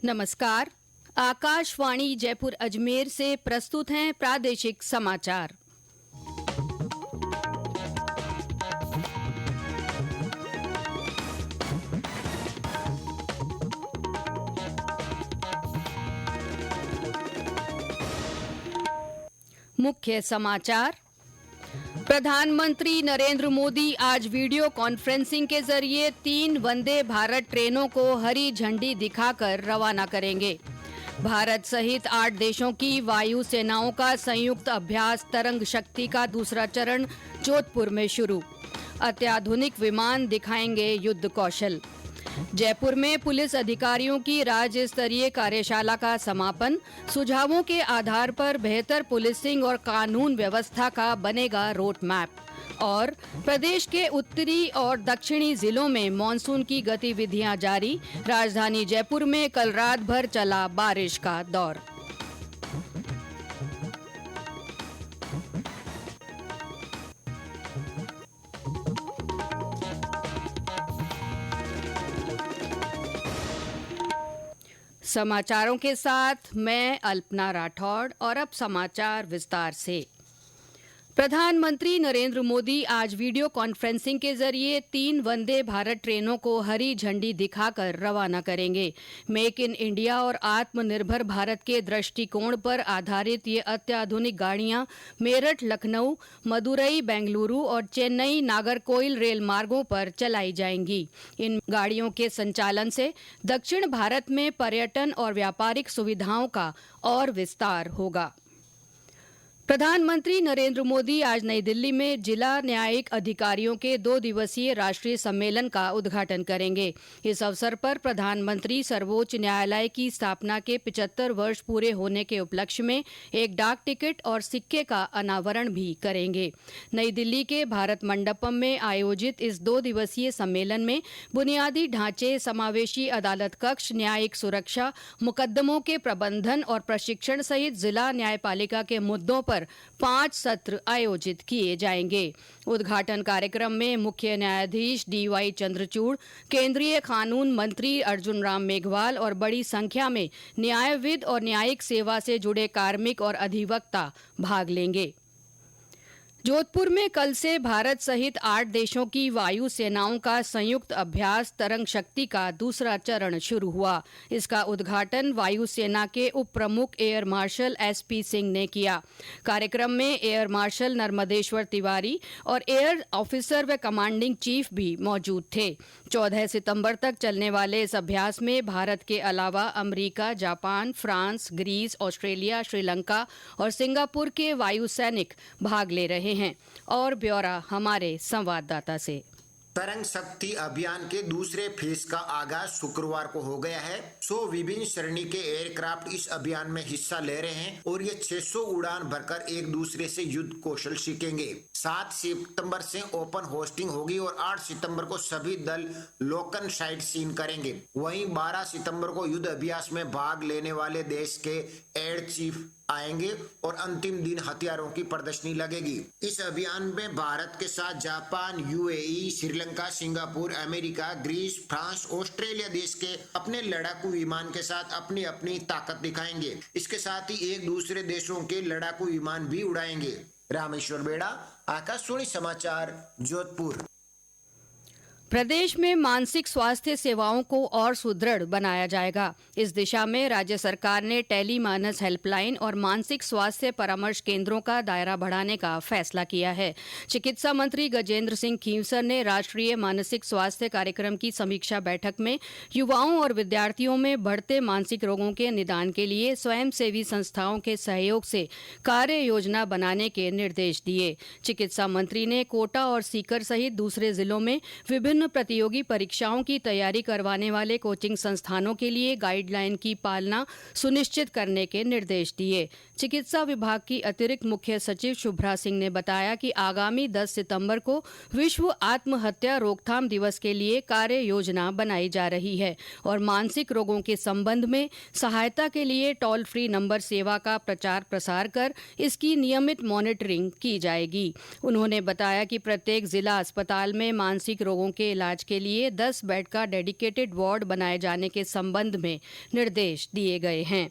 नमस्कार। आकाशवाणी जयपुर अजमेर से प्रस्तुत हैं प्रादेशिक समाचार। मुख्य समाचार। प्रधानमंत्री नरेंद्र मोदी आज वीडियो कॉन्फ्रेंसिंग के जरिए 3 वंदे भारत ट्रेनों को हरी झंडी दिखाकर रवाना करेंगे। भारत सहित 8 देशों की वायु सेनाओं का संयुक्त अभ्यास तरंग शक्ति का दूसरा चरण जोधपुर में शुरू। अत्याधुनिक विमान दिखाएंगे युद्ध कौशल। जयपुर में पुलिस अधिकारियों की राज्य स्तरीय कार्यशाला का समापन। सुझावों के आधार पर बेहतर पुलिसिंग और कानून व्यवस्था का बनेगा रोड मैप। और प्रदेश के उत्तरी और दक्षिणी जिलों में मानसून की गतिविधियां जारी। राजधानी जयपुर में कल रात भर चला बारिश का दौर। समाचारों के साथ मैं अल्पना राठौड़ और अब समाचार विस्तार से। प्रधानमंत्री नरेंद्र मोदी आज वीडियो कॉन्फ्रेंसिंग के जरिए 3 वंदे भारत ट्रेनों को हरी झंडी दिखाकर रवाना करेंगे। मेक इन इंडिया और आत्मनिर्भर भारत के दृष्टिकोण पर आधारित ये अत्याधुनिक गाड़ियां मेरठ, लखनऊ, मदुरई, बेंगलुरु और चेन्नई नागरकोइल रेल मार्गों पर चलाई जाएंगी। इन गाड़ियों के संचालन से दक्षिण भारत में पर्यटन और व्यापारिक सुविधाओं का और विस्तार होगा। प्रधानमंत्री नरेंद्र मोदी आज नई दिल्ली में जिला न्यायिक अधिकारियों के 2 दिवसीय राष्ट्रीय सम्मेलन का उद्घाटन करेंगे। इस अवसर पर प्रधानमंत्री सर्वोच्च न्यायालय की स्थापना के 75 वर्ष पूरे होने के उपलक्ष्य में एक डाक टिकट और सिक्के का अनावरण भी करेंगे। नई दिल्ली के भारत मंडपम में आयोजित इस 2 दिवसीय सम्मेलन में बुनियादी ढांचे, समावेशी अदालत कक्ष, न्यायिक सुरक्षा, मुकदमों के प्रबंधन और प्रशिक्षण सहित जिला न्यायपालिका के मुद्दों पर 5 सत्र आयोजित किए जाएंगे। उद्घाटन कार्यक्रम में मुख्य न्यायाधीश DY चंद्रचूड़, केंद्रीय कानून मंत्री अर्जुन राम मेघवाल और बड़ी संख्या में न्यायविद और न्यायिक सेवा से जुड़े कार्मिक और अधिवक्ता भाग लेंगे। जोधपुर में कल से भारत सहित 8 देशों की वायु सेनाओं का संयुक्त अभ्यास तरंग शक्ति का दूसरा चरण शुरू हुआ। इसका उद्घाटन वायु सेना के उप प्रमुख एयर मार्शल SP सिंह ने किया। कार्यक्रम में एयर मार्शल नर्मदेश्वर तिवारी और एयर ऑफिसर व कमांडिंग चीफ भी मौजूद थे। 14 सितंबर तक चलने वाले इस अभ्यास में भारत के अलावा America, Japan, France, Greece, Australia, Sri Lanka और सिंगापुर के वायु सैनिक भाग ले रहे हैं। और ब्यौरा हमारे संवाददाता से। तरंग शक्ति अभियान के दूसरे फेज का आगाज शुक्रवार को हो गया है। 100 विभिन्न श्रेणी के एयरक्राफ्ट इस अभियान में हिस्सा ले रहे हैं और ये 600 उड़ान भरकर एक दूसरे से युद्ध कौशल सीखेंगे। 7 सितंबर से ओपन होस्टिंग होगी और 8 सितंबर को सभी दल लोकन साइट सीन करेंगे। वहीं 12 सितंबर को युद्ध अभ्यास में भाग लेने वाले देश के एयर चीफ आएंगे और अंतिम दिन हथियारों की प्रदर्शनी लगेगी। इस अभियान में भारत के साथ Japan, UAE, Sri Lanka, Singapore, America, Greece, France, Australia देश के अपने लड़ाकू विमान के साथ अपनी अपनी ताकत दिखाएंगे। इसके साथ ही एक दूसरे देशों के लड़ाकू विमान भी उड़ाएंगे। रामेश्वर बेड़ा, आकाशवाणी समाचार, जोधपुर। प्रदेश में मानसिक स्वास्थ्य सेवाओं को और सुदृढ़ बनाया जाएगा। इस दिशा में राज्य सरकार ने टेली मानस हेल्पलाइन और मानसिक स्वास्थ्य परामर्श केंद्रों का दायरा बढ़ाने का फैसला किया है। चिकित्सा मंत्री गजेंद्र सिंह खींवसर ने राष्ट्रीय मानसिक स्वास्थ्य कार्यक्रम की समीक्षा बैठक में युवाओं और विद्यार्थियों में बढ़ते मानसिक रोगों के निदान के लिए स्वयंसेवी संस्थाओं के सहयोग से कार्य योजना बनाने के निर्देश दिए। चिकित्सा मंत्री ने कोटा और सीकर सहित दूसरे जिलों में विभिन्न प्रतियोगी परीक्षाओं की तैयारी करवाने वाले कोचिंग संस्थानों के लिए गाइडलाइन की पालना सुनिश्चित करने के निर्देश दिए। चिकित्सा विभाग की अतिरिक्त मुख्य सचिव शुभ्रा सिंह ने बताया कि आगामी 10 सितंबर को विश्व आत्महत्या रोकथाम दिवस के लिए कार्य योजना बनाई जा रही है और मानसिक रोगों के संबंध में सहायता के लिए टोल फ्री नंबर सेवा का प्रचार प्रसार कर इसकी नियमित मॉनिटरिंग की जाएगी। उन्होंने बताया कि प्रत्येक जिला अस्पताल में मानसिक रोगों के के इलाज के लिए 10 बेड का डेडिकेटेड वार्ड बनाए जाने के संबंध में निर्देश दिए गए हैं।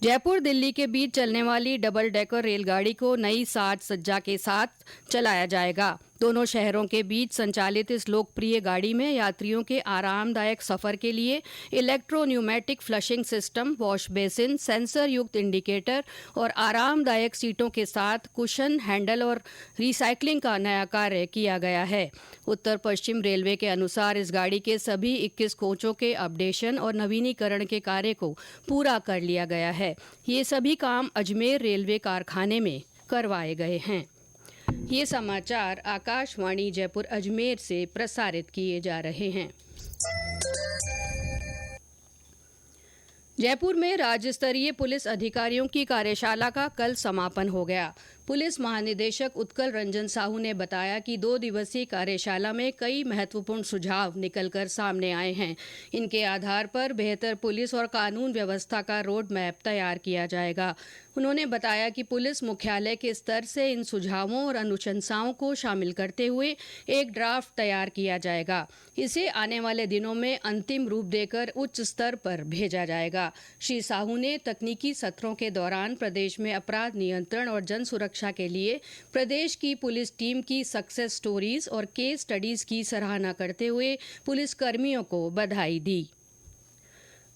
जयपुर दिल्ली के बीच चलने वाली डबल डेकर रेलगाड़ी को नई साज सज्जा के साथ चलाया जाएगा। दोनों शहरों के बीच संचालित इस लोकप्रिय गाड़ी में यात्रियों के आरामदायक सफर के लिए electropneumatic flushing system, wash basin, sensor युक्त इंडिकेटर और आरामदायक सीटों के साथ कुशन, हैंडल और रिसाइकलिंग का नया कार्य किया गया है। उत्तर पश्चिम रेलवे के अनुसार इस गाड़ी के सभी 21 कोचों के अपडेशन और नवीनीकरण के कार्य को पूरा कर लिया गया है। ये सभी काम अजमेर रेलवे कारखाने में करवाए गए हैं। ये समाचार आकाशवाणी जयपुर अजमेर से प्रसारित किए जा रहे हैं। जयपुर में राज्य स्तरीय पुलिस अधिकारियों की कार्यशाला का कल समापन हो गया। पुलिस महानिदेशक उत्कल रंजन साहू ने बताया कि 2 दिवसीय कार्यशाला में कई महत्वपूर्ण सुझाव निकलकर सामने आए हैं। इनके आधार पर बेहतर पुलिस और कानून व्यवस्था का रोड मैप तैयार किया जाएगा। उन्होंने बताया कि पुलिस मुख्यालय के स्तर से इन सुझावों और अनुशंसाओं को शामिल करते हुए एक ड्राफ्ट तैयार किया जाएगा। इसे आने वाले दिनों में अंतिम रूप देकर उच्च स्तर पर भेजा जाएगा। श्री साहू ने तकनीकी सत्रों के दौरान प्रदेश में अपराध नियंत्रण और जन सुरक्षा के लिए प्रदेश की पुलिस टीम की सक्सेस स्टोरीज और केस स्टडीज की सराहना करते हुए पुलिस कर्मियों को बधाई दी।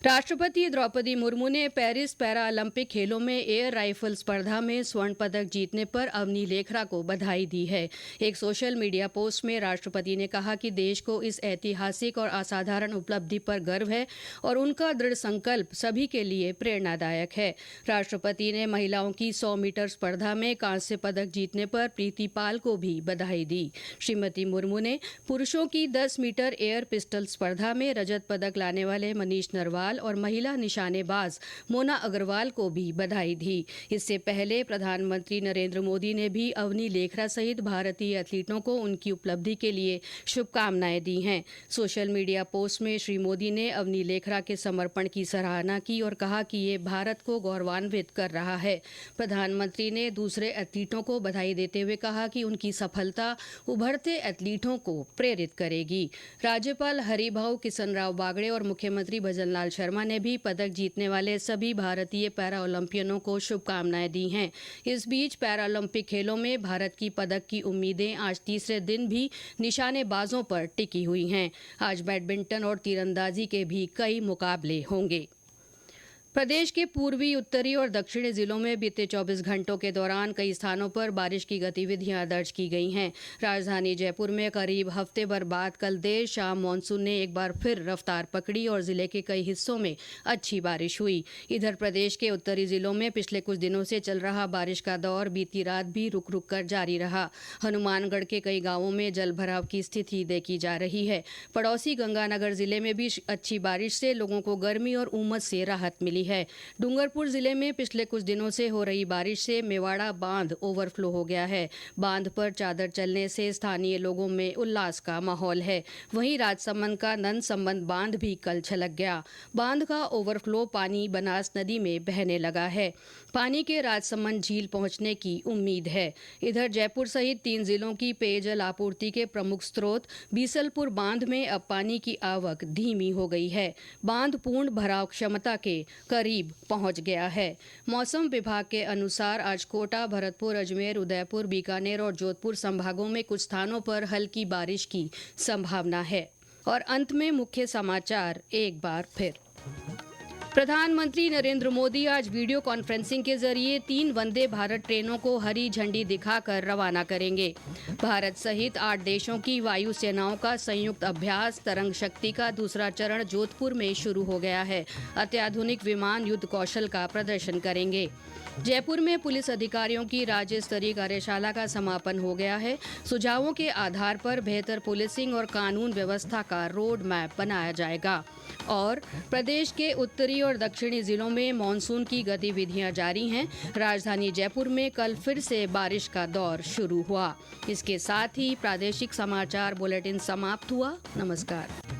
राष्ट्रपति द्रौपदी मुर्मू ने पेरिस पैरालंपिक खेलों में एयर राइफल स्पर्धा में स्वर्ण पदक जीतने पर अवनी लेखरा को बधाई दी है। एक सोशल मीडिया पोस्ट में राष्ट्रपति ने कहा कि देश को इस ऐतिहासिक और असाधारण उपलब्धि पर गर्व है और उनका दृढ़ संकल्प सभी के लिए प्रेरणादायक है। राष्ट्रपति ने महिलाओं की 100 मीटर स्पर्धा में कांस्य पदक जीतने पर प्रीति पाल को भी बधाई दी। श्रीमती मुर्मू ने पुरुषों की 10 मीटर एयर पिस्टल स्पर्धा में रजत पदक लाने वाले मनीष नरवाल और महिला निशानेबाज मोना अग्रवाल को भी बधाई दी। इससे पहले प्रधानमंत्री नरेंद्र मोदी ने भी अवनी लेखरा सहित भारतीय एथलीटों को उनकी उपलब्धि के लिए शुभकामनाएं दी हैं। सोशल मीडिया पोस्ट में श्री मोदी ने अवनी लेखरा के समर्पण की सराहना की और कहा कि ये भारत को गौरवान्वित कर रहा है। प्रधानमंत्री ने दूसरे एथलीटों को बधाई देते हुए कहा कि उनकी सफलता उभरते एथलीटों को प्रेरित करेगी। राज्यपाल हरिभाऊ किशन राव बागड़े और मुख्यमंत्री भजन लाल शर्मा ने भी पदक जीतने वाले सभी भारतीय पैरा ओलंपियनों को शुभकामनाएं दी हैं। इस बीच पैरालंपिक खेलों में भारत की पदक की उम्मीदें आज तीसरे दिन भी निशानेबाजों पर टिकी हुई हैं। आज बैडमिंटन और तीरंदाजी के भी कई मुकाबले होंगे। प्रदेश के पूर्वी, उत्तरी और दक्षिणी जिलों में बीते 24 घंटों के दौरान कई स्थानों पर बारिश की गतिविधियां दर्ज की गई हैं। राजधानी जयपुर में करीब हफ्ते भर बाद कल देर शाम मानसून ने एक बार फिर रफ्तार पकड़ी और जिले के कई हिस्सों में अच्छी बारिश हुई। इधर प्रदेश के उत्तरी जिलों में पिछले कुछ दिनों से चल रहा बारिश का दौर बीती रात भी रुक रुक कर जारी रहा। हनुमानगढ़ के कई गांवों में जल भराव की स्थिति देखी जा रही है। पड़ोसी गंगानगर जिले में भी अच्छी बारिश से लोगों को गर्मी और उमस से राहत मिली है। डूंगरपुर जिले में पिछले कुछ दिनों से हो रही बारिश से मेवाड़ा बांध ओवरफ्लो हो गया है। बांध पर चादर चलने से स्थानीय लोगों में उल्लास का माहौल है। वहीं राजसमंद का नंद संबंध बांध भी कल छलक गया। बांध का ओवरफ्लो पानी बनास नदी में बहने लगा है। पानी के राजसमंद झील पहुंचने की उम्मीद है। इधर जयपुर सहित 3 जिलों की पेयजल आपूर्ति के प्रमुख स्रोत बीसलपुर बांध में अब पानी की आवक धीमी हो गई है। बांध पूर्ण भराव क्षमता के करीब पहुंच गया है। मौसम विभाग के अनुसार आज कोटा, भरतपुर, अजमेर, उदयपुर, बीकानेर और जोधपुर संभागों में कुछ स्थानों पर हल्की बारिश की संभावना है। और अंत में मुख्य समाचार एक बार फिर। प्रधानमंत्री नरेंद्र मोदी आज वीडियो कॉन्फ्रेंसिंग के जरिए 3 वंदे भारत ट्रेनों को हरी झंडी दिखाकर रवाना करेंगे। भारत सहित 8 देशों की वायु सेनाओं का संयुक्त अभ्यास तरंग शक्ति का दूसरा चरण जोधपुर में शुरू हो गया है। अत्याधुनिक विमान युद्ध कौशल का प्रदर्शन करेंगे। जयपुर में पुलिस अधिकारियों की राज्य स्तरीय कार्यशाला का समापन हो गया है। सुझावों के आधार पर बेहतर पुलिसिंग और कानून व्यवस्था का रोड मैप बनाया जाएगा। और प्रदेश के उत्तरी और दक्षिणी जिलों में मानसून की गतिविधियां जारी हैं। राजधानी जयपुर में कल फिर से बारिश का दौर शुरू हुआ। इसके साथ ही प्रादेशिक समाचार बुलेटिन समाप्त हुआ। नमस्कार।